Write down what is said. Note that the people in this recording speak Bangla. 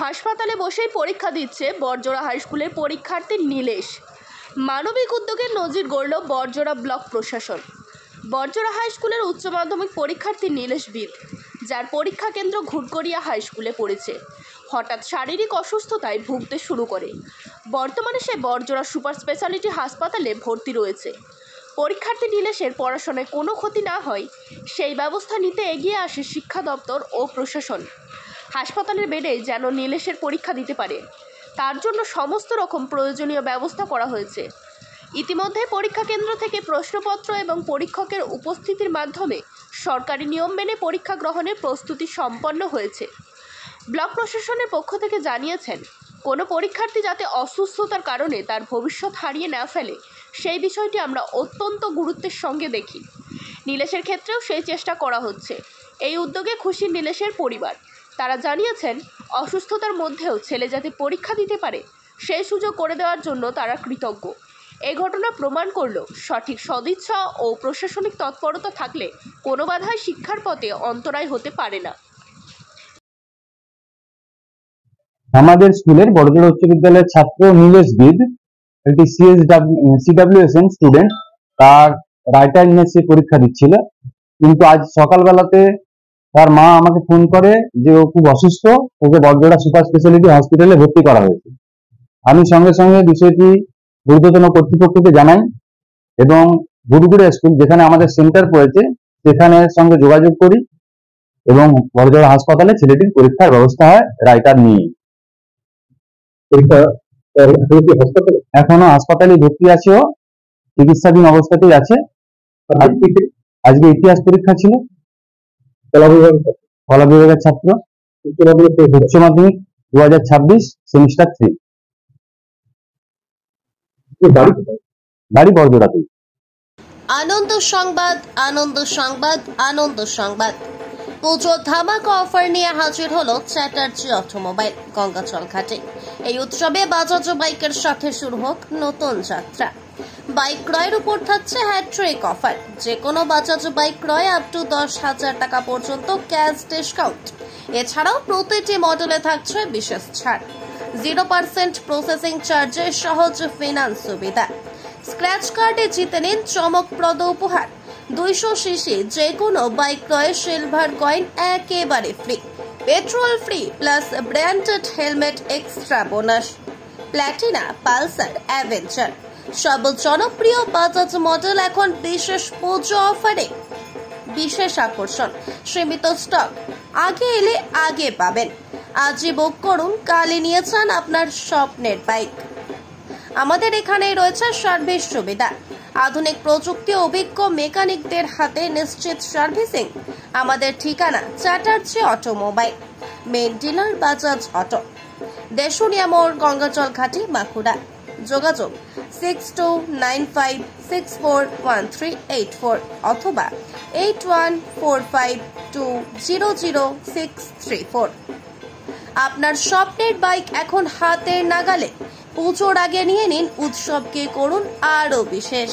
হাসপাতালে বসেই পরীক্ষা দিচ্ছে বড়জোড়া হাই স্কুলের পরীক্ষার্থী নীলেশ। মানবিক উদ্যোগের নজির গড়ল বড়জোড়া ব্লক প্রশাসন। বড়জোড়া হাই স্কুলের উচ্চ মাধ্যমিক পরীক্ষার্থী নীলেশ বিদ, যার পরীক্ষা কেন্দ্র ঘুটগড়িয়া হাই স্কুলে পড়েছে, হঠাৎ শারীরিক অসুস্থতায় ভুগতে শুরু করে। বর্তমানে সে বড়জোড়া সুপার স্পেশালিটি হাসপাতালে ভর্তি রয়েছে। পরীক্ষার্থী নীলেশের পড়াশোনায় কোনো ক্ষতি না হয় সেই ব্যবস্থা নিতে এগিয়ে আসে শিক্ষা দপ্তর ও প্রশাসন। হাসপাতালের বেডে যেন নীলেশের পরীক্ষা দিতে পারে, তার জন্য সমস্ত রকম প্রয়োজনীয় ব্যবস্থা করা হয়েছে। ইতিমধ্যে পরীক্ষা কেন্দ্র থেকে প্রশ্নপত্র এবং পরীক্ষকের উপস্থিতির মাধ্যমে সরকারি নিয়ম মেনে পরীক্ষা গ্রহণের প্রস্তুতি সম্পন্ন হয়েছে। ব্লক প্রশাসনের পক্ষ থেকে জানিয়েছেন, কোনো পরীক্ষার্থী যাতে অসুস্থতার কারণে তার ভবিষ্যৎ হারিয়ে না ফেলে সেই বিষয়টি আমরা অত্যন্ত গুরুত্বের সঙ্গে দেখি। নীলেশের ক্ষেত্রেও সেই চেষ্টা করা হচ্ছে। এই উদ্যোগে খুশি নীলেশের পরিবার। তারা জানিয়েছেন, অসুস্থতার মধ্যেও ছেলে যাতে পরীক্ষা দিতে পারে সেই সুযোগ করে দেওয়ার জন্য তারা কৃতজ্ঞ। এই ঘটনা প্রমাণ করল, সঠিক সদিচ্ছা ও প্রশাসনিক তৎপরতা থাকলে কোনো বাধাই শিক্ষার পথে অন্তরায় হতে পারে না। আমাদের স্কুলের বড়জোড়া উচ্চ বিদ্যালয়ের ছাত্র নীলেশ বিদ, একটি CWSN স্টুডেন্ট, তার রাইটার ইংরেজি পরীক্ষা দিচ্ছিল। কিন্তু আজ সকালবেলাতে তার মা আমাকে ফোন করে যে ও খুব অসুস্থ, ওকে বড়জোড়া সুপার স্পেশালিটি হসপিটালে ভর্তি করা হয়েছে। আমি সঙ্গে সঙ্গে বিষয়টি ঊর্ধ্বতন কর্তৃপক্ষকে জানাই এবং ঘুটগড়িয়া স্কুল, যেখানে আমাদের সেন্টার পড়েছে, সেখানে সঙ্গে যোগাযোগ করি এবং বড়জোড়া হাসপাতালে ছেলেটির পরীক্ষার ব্যবস্থা হয় রাইটার নিয়ে। এখনো হাসপাতালে ভর্তি আছে, ও চিকিৎসাধীন অবস্থাতেই আছে। আজকে ইতিহাস পরীক্ষা ছিল, কলা বিভাগের ছাত্র, উচ্চ মাধ্যমিক 2026 সেমিস্টার 3। বাড়ি বড়জোড়াতে। আনন্দ সংবাদ, আনন্দ সংবাদ, আনন্দ সংবাদ। পুজোর ধামাকা অফার নিয়ে হাজির হলো চ্যাটার্জি অটোমোবাইল গঙ্গাচল ঘাটে। এই উৎসবে বাজাজ বাইকের সাথে শুরু হোক নতুন যাত্রা। বাইক ক্রয়ের উপর থাকছে হ্যাট্রিক অফার। যে কোনো বাজাজ বাইক ক্রয় আপ টু 10,000 টাকা পর্যন্ত ক্যাশ ডিসকাউন্ট। এছাড়াও প্রতিটি মডেলে থাকছে বিশেষ ছাড়, 0% প্রসেসিং চার্জে সহজ ফিনান্স সুবিধা। স্ক্র্যাচ কার্ডে জিতে নিন চমকপ্রদ উপহার। 200 সিসি যে কোনো বাইক ক্রয়ে সিলভার কয়েন একেবারে free, petrol free plus branded helmet extra bonus. Platina, Pulsar, Avenger সব জনপ্রিয় বাজাজ মডেল এখন বিশেষ পুজো অফারে। বিশেষ আকর্ষণ, সীমিত স্টক, আগে এলে আগে পাবেন। আজই বুক করুন, কালই নিয়ে যান আপনার স্বপ্নের বাইক। আমাদের এখানেই রয়েছে সার্ভিস সুবিধা, আধুনিক প্রযুক্তি, অভিজ্ঞ মেকানিকদের হাতে নিশ্চিত সার্ভিসিং। আমাদের ঠিকানা Chatterjee automobile, main dealer Bajaj auto, Deshunia মোড়, গঙ্গাচল ঘাটি, বাঁকুড়া। যোগাযোগ 6295641384 অথবা 8145200634। আপনার স্বপ্নের বাইক এখন হাতের নাগালে। পুজোর আগে নিয়ে নিন, উৎসবকে করুন আরো বিশেষ।